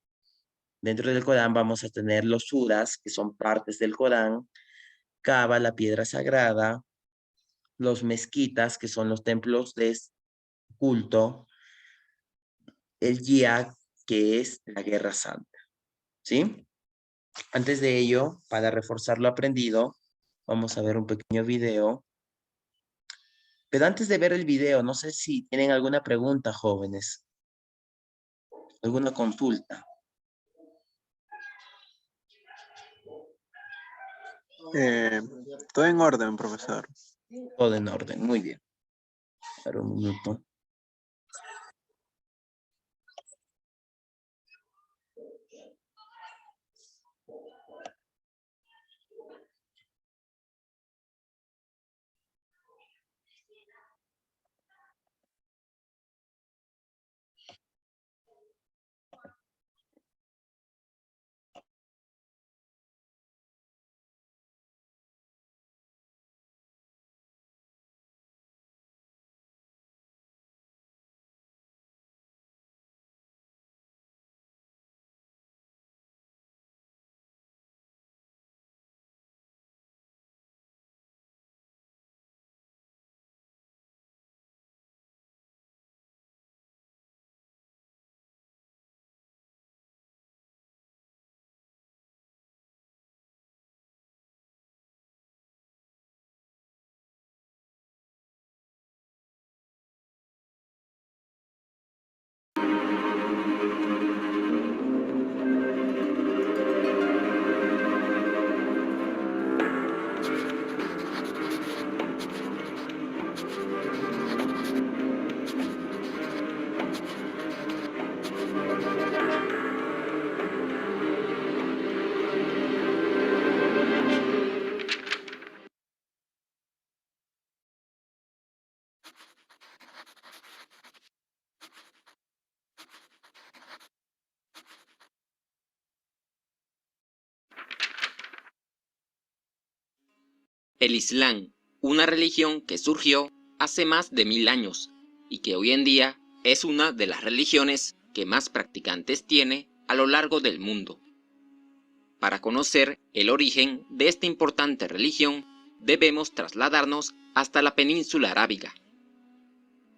Speaker 1: Dentro del Corán vamos a tener los suras, que son partes del Corán, Kaaba, la piedra sagrada, los mezquitas, que son los templos de culto, el jihad, que es la guerra santa, ¿sí? Antes de ello, para reforzar lo aprendido, vamos a ver un pequeño video. Pero antes de ver el video, no sé si tienen alguna pregunta, jóvenes, alguna consulta.
Speaker 3: Todo en orden, profesor.
Speaker 1: Todo en orden, muy bien. Ahora un minuto.
Speaker 4: El Islam, una religión que surgió hace más de 1000 años y que hoy en día es una de las religiones que más practicantes tiene a lo largo del mundo. Para conocer el origen de esta importante religión, debemos trasladarnos hasta la península arábiga.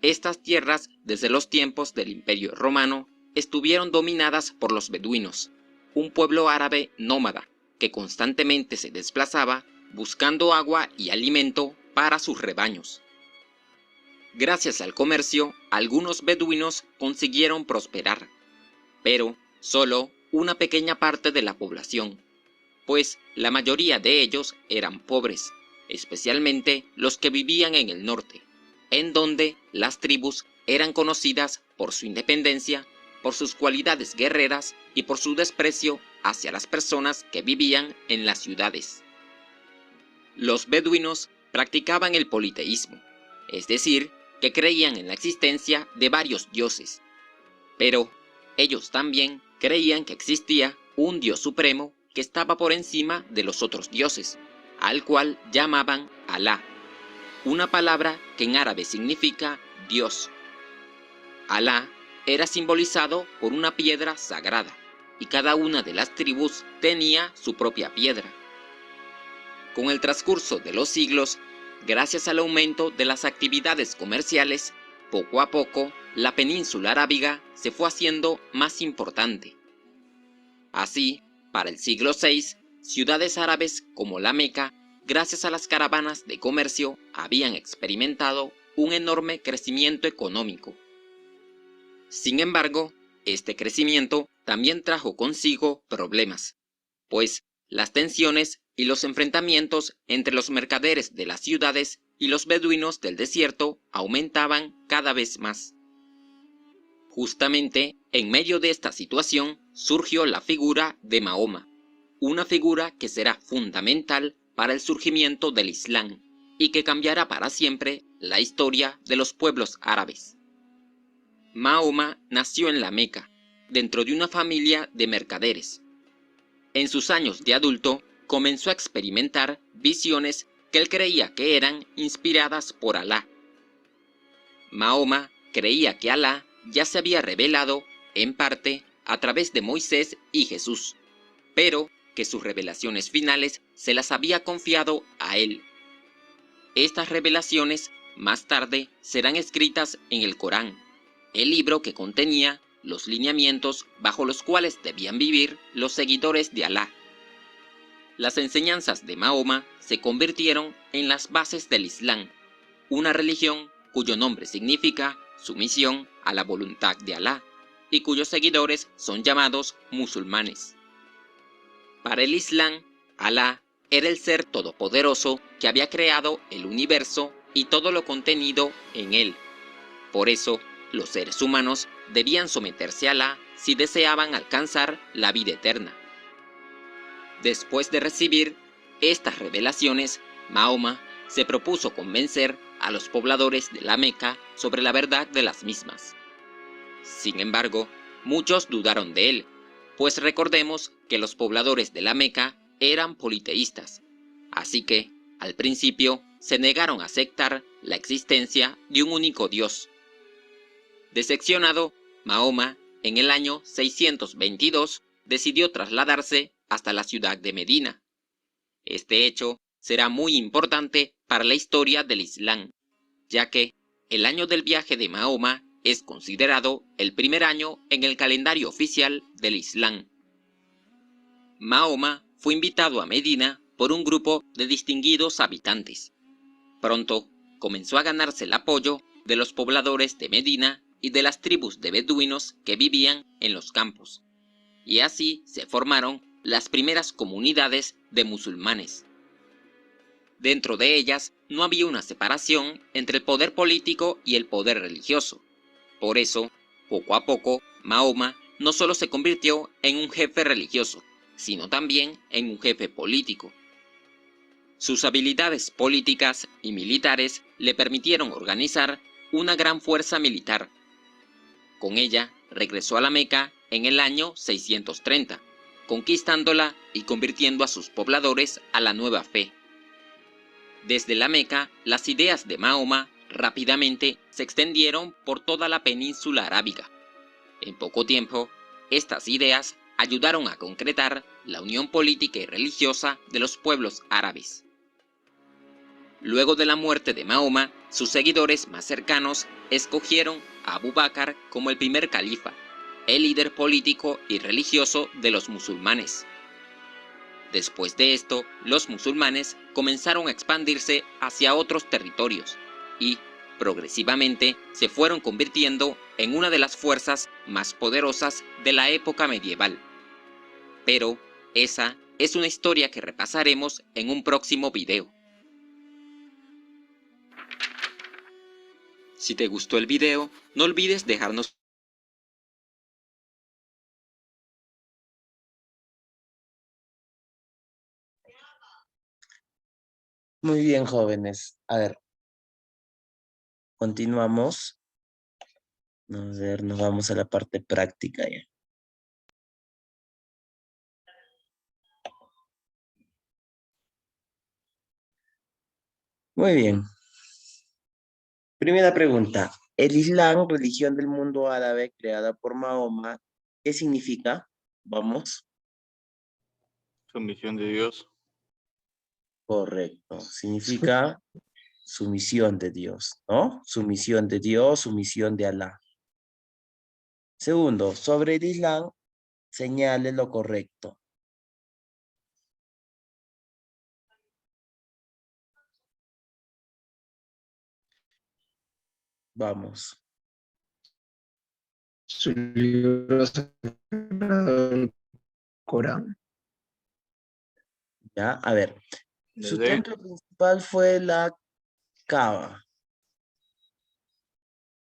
Speaker 4: Estas tierras, desde los tiempos del Imperio Romano, estuvieron dominadas por los beduinos, un pueblo árabe nómada que constantemente se desplazaba buscando agua y alimento para sus rebaños. Gracias al comercio, algunos beduinos consiguieron prosperar, pero solo una pequeña parte de la población, pues la mayoría de ellos eran pobres, especialmente los que vivían en el norte, en donde las tribus eran conocidas por su independencia, por sus cualidades guerreras y por su desprecio hacia las personas que vivían en las ciudades. Los beduinos practicaban el politeísmo, es decir, que creían en la existencia de varios dioses. Pero ellos también creían que existía un dios supremo que estaba por encima de los otros dioses, al cual llamaban Alá, una palabra que en árabe significa Dios. Alá era simbolizado por una piedra sagrada, y cada una de las tribus tenía su propia piedra. Con el transcurso de los siglos, gracias al aumento de las actividades comerciales, poco a poco la península arábiga se fue haciendo más importante. Así, para el siglo VI, ciudades árabes como la Meca, gracias a las caravanas de comercio, habían experimentado un enorme crecimiento económico. Sin embargo, este crecimiento también trajo consigo problemas, pues las tensiones y los enfrentamientos entre los mercaderes de las ciudades y los beduinos del desierto aumentaban cada vez más. Justamente en medio de esta situación surgió la figura de Mahoma, una figura que será fundamental para el surgimiento del Islam y que cambiará para siempre la historia de los pueblos árabes. Mahoma nació en la Meca, dentro de una familia de mercaderes. En sus años de adulto, comenzó a experimentar visiones que él creía que eran inspiradas por Alá. Mahoma creía que Alá ya se había revelado, en parte, a través de Moisés y Jesús, pero que sus revelaciones finales se las había confiado a él. Estas revelaciones, más tarde, serán escritas en el Corán, el libro que contenía los lineamientos bajo los cuales debían vivir los seguidores de Alá. Las enseñanzas de Mahoma se convirtieron en las bases del Islam, una religión cuyo nombre significa sumisión a la voluntad de Alá y cuyos seguidores son llamados musulmanes. Para el Islam, Alá era el ser todopoderoso que había creado el universo y todo lo contenido en él. Por eso, los seres humanos debían someterse a Alá si deseaban alcanzar la vida eterna. Después de recibir estas revelaciones, Mahoma se propuso convencer a los pobladores de la Meca sobre la verdad de las mismas. Sin embargo, muchos dudaron de él, pues recordemos que los pobladores de la Meca eran politeístas, así que, al principio, se negaron a aceptar la existencia de un único Dios. Decepcionado, Mahoma, en el año 622, decidió trasladarse hasta la ciudad de Medina. Este hecho será muy importante para la historia del Islam, ya que el año del viaje de Mahoma es considerado el primer año en el calendario oficial del Islam. Mahoma fue invitado a Medina por un grupo de distinguidos habitantes. Pronto comenzó a ganarse el apoyo de los pobladores de Medina y de las tribus de beduinos que vivían en los campos, y así se formaron las primeras comunidades de musulmanes. Dentro de ellas no había una separación entre el poder político y el poder religioso. Por eso, poco a poco, Mahoma no solo se convirtió en un jefe religioso, sino también en un jefe político. Sus habilidades políticas y militares le permitieron organizar una gran fuerza militar. Con ella regresó a la Meca en el año 630, conquistándola y convirtiendo a sus pobladores a la nueva fe. Desde la Meca, las ideas de Mahoma rápidamente se extendieron por toda la península arábiga. En poco tiempo, estas ideas ayudaron a concretar la unión política y religiosa de los pueblos árabes. Luego de la muerte de Mahoma, sus seguidores más cercanos escogieron a Abu Bakr como el primer califa, el líder político y religioso de los musulmanes. Después de esto, los musulmanes comenzaron a expandirse hacia otros territorios y, progresivamente, se fueron convirtiendo en una de las fuerzas más poderosas de la época medieval. Pero esa es una historia que repasaremos en un próximo video. Si te gustó el video, no olvides dejarnos
Speaker 1: Muy bien, jóvenes. A ver, continuamos. A ver, nos vamos a la parte práctica ya. Muy bien. Primera pregunta. El Islam, religión del mundo árabe creada por Mahoma, ¿qué significa? Vamos.
Speaker 2: Sumisión de Dios.
Speaker 1: Correcto. Significa sumisión de Dios, ¿no? Sumisión de Dios, sumisión de Alá. Segundo, sobre el Islam, señale lo correcto. Vamos.
Speaker 3: Su libro sagrado, el Corán.
Speaker 1: Ya, a ver. Su
Speaker 2: Desde
Speaker 1: templo principal fue la Kaaba.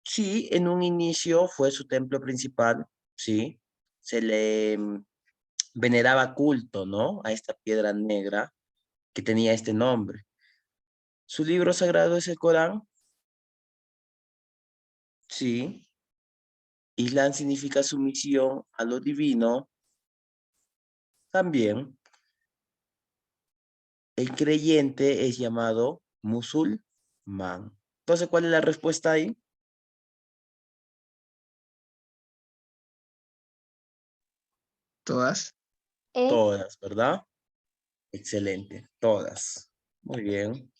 Speaker 1: Sí, en un inicio fue su templo principal, sí. Se le veneraba culto, ¿no? A esta piedra negra que tenía este nombre. Su libro sagrado es el Corán. Sí. Islam significa sumisión a lo divino. También. El creyente es llamado musulmán. Entonces, ¿cuál es la respuesta ahí?
Speaker 3: Todas.
Speaker 1: Todas, ¿verdad? Excelente, todas. Muy bien.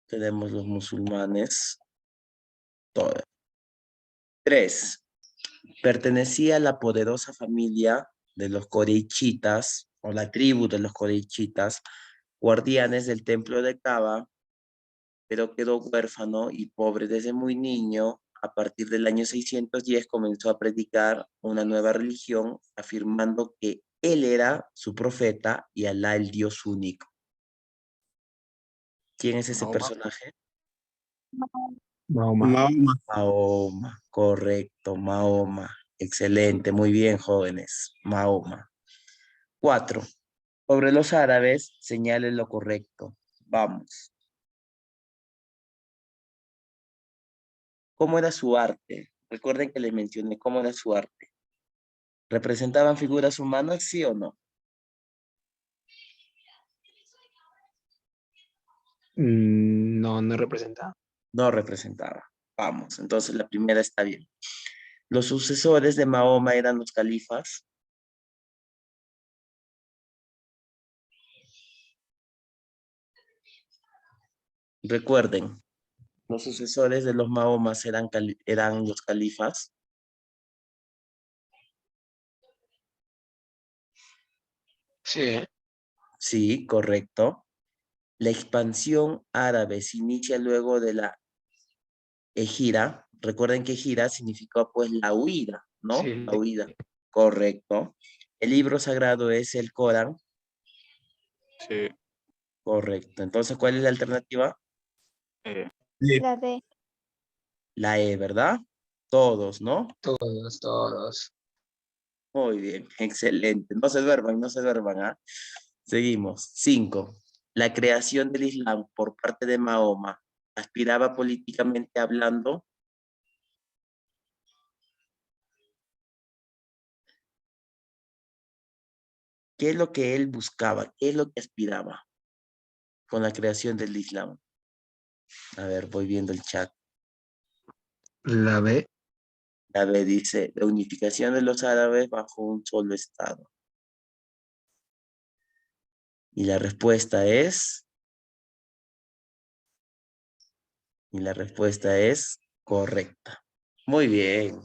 Speaker 1: Tenemos los musulmanes, todas. 3. Pertenecía a la poderosa familia de los coreichitas, o la tribu de los coreichitas, guardianes del templo de Kaaba, pero quedó huérfano y pobre desde muy niño. A partir del año 610 comenzó a predicar una nueva religión, afirmando que Él era su profeta y Alá el Dios único. ¿Quién es ese
Speaker 2: Mahoma.
Speaker 1: personaje?
Speaker 3: Mahoma.
Speaker 5: Mahoma.
Speaker 1: Mahoma, correcto, Mahoma. Excelente, muy bien, jóvenes. Mahoma. 4. Sobre los árabes, señalen lo correcto. Vamos. ¿Cómo era su arte? Recuerden que les mencioné cómo era su arte. ¿Representaban figuras humanas, sí o no?
Speaker 3: No, no representa.
Speaker 1: No representaba. Vamos, entonces la primera está bien. Los sucesores de Mahoma eran los califas. Recuerden, los sucesores de los Mahomas eran los califas.
Speaker 3: Sí.
Speaker 1: Sí, correcto. La expansión árabe se inicia luego de la ejira. Recuerden que ejira significa pues la huida, ¿no?
Speaker 3: Sí.
Speaker 1: La huida. Correcto. El libro sagrado es el Corán.
Speaker 2: Sí.
Speaker 1: Correcto. Entonces, ¿cuál es la alternativa?
Speaker 5: Sí.
Speaker 6: La D.
Speaker 1: La E, ¿verdad? Todos, ¿no?
Speaker 3: Todos.
Speaker 1: Muy bien, excelente. No se duerman, no se duerman, ¿ah? Seguimos. 5. La creación del Islam por parte de Mahoma aspiraba políticamente hablando. ¿Qué es lo que él buscaba? ¿Qué es lo que aspiraba con la creación del Islam? A ver, voy viendo el chat.
Speaker 3: La B.
Speaker 1: A ver, dice, la unificación de los árabes bajo un solo estado. Y la respuesta es... correcta. Muy bien.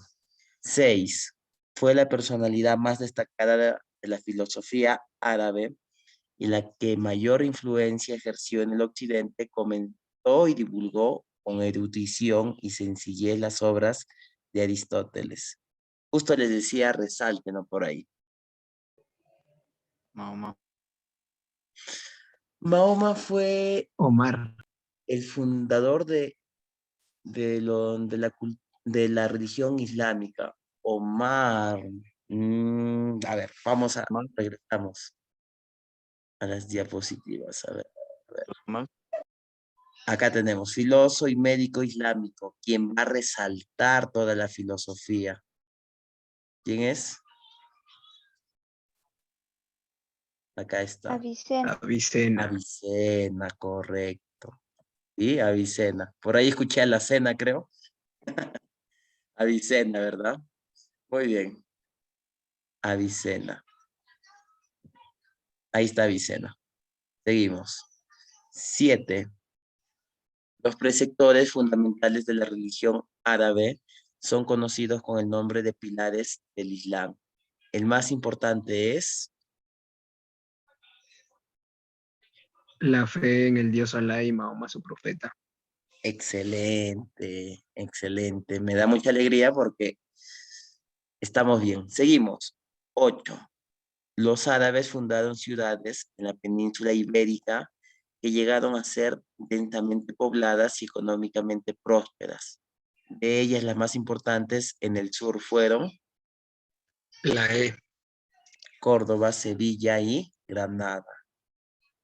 Speaker 1: 6. Fue la personalidad más destacada de la filosofía árabe y la que mayor influencia ejerció en el occidente. Comentó y divulgó con erudición y sencillez las obras de Aristóteles. Justo les decía, resáltenlo por ahí.
Speaker 2: Mahoma.
Speaker 1: Mahoma fue
Speaker 3: Omar.
Speaker 1: el fundador de la religión islámica. Omar. A ver, regresamos a las diapositivas. A ver.
Speaker 2: Los más.
Speaker 1: Acá tenemos filósofo y médico islámico, quien va a resaltar toda la filosofía. ¿Quién es? Acá está.
Speaker 6: Avicena.
Speaker 3: Avicena.
Speaker 1: Avicena, correcto. Y Avicena. Por ahí escuché a la cena, creo. Avicena, ¿verdad? Muy bien. Avicena. Ahí está Avicena. Seguimos. 7. Los preceptores fundamentales de la religión árabe son conocidos con el nombre de pilares del Islam. El más importante es...
Speaker 3: La fe en el Dios Alá y Mahoma su profeta.
Speaker 1: Excelente, excelente. Me da mucha alegría porque estamos bien. Seguimos. 8. Los árabes fundaron ciudades en la península ibérica que llegaron a ser densamente pobladas y económicamente prósperas. De ellas, las más importantes en el sur fueron
Speaker 3: La E.
Speaker 1: Córdoba, Sevilla y Granada.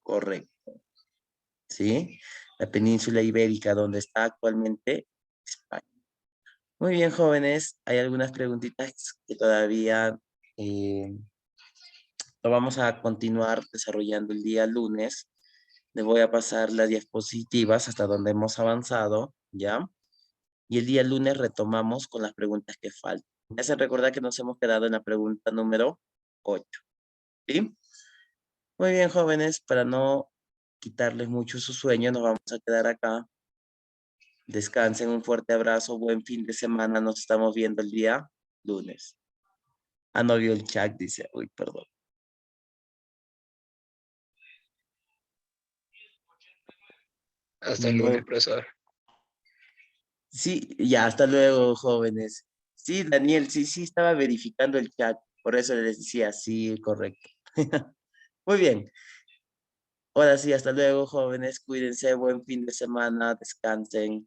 Speaker 1: Correcto. ¿Sí? La península ibérica, donde está actualmente España. Muy bien, jóvenes. Hay algunas preguntitas que todavía lo vamos a continuar desarrollando el día lunes. Les voy a pasar las diapositivas hasta donde hemos avanzado, ¿ya? Y el día lunes retomamos con las preguntas que faltan. Me hacen recordar que nos hemos quedado en la pregunta número 8. ¿Sí? Muy bien, jóvenes. Para no quitarles mucho su sueño, nos vamos a quedar acá. Descansen, un fuerte abrazo, buen fin de semana. Nos estamos viendo el día lunes. Ah, no vio el chat, dice. Uy, perdón.
Speaker 3: Hasta el lunes, profesor.
Speaker 1: Sí, ya, hasta luego, jóvenes. Sí, Daniel, sí, estaba verificando el chat. Por eso les decía sí, correcto. Muy bien. Ahora sí, hasta luego, jóvenes. Cuídense, buen fin de semana, descansen.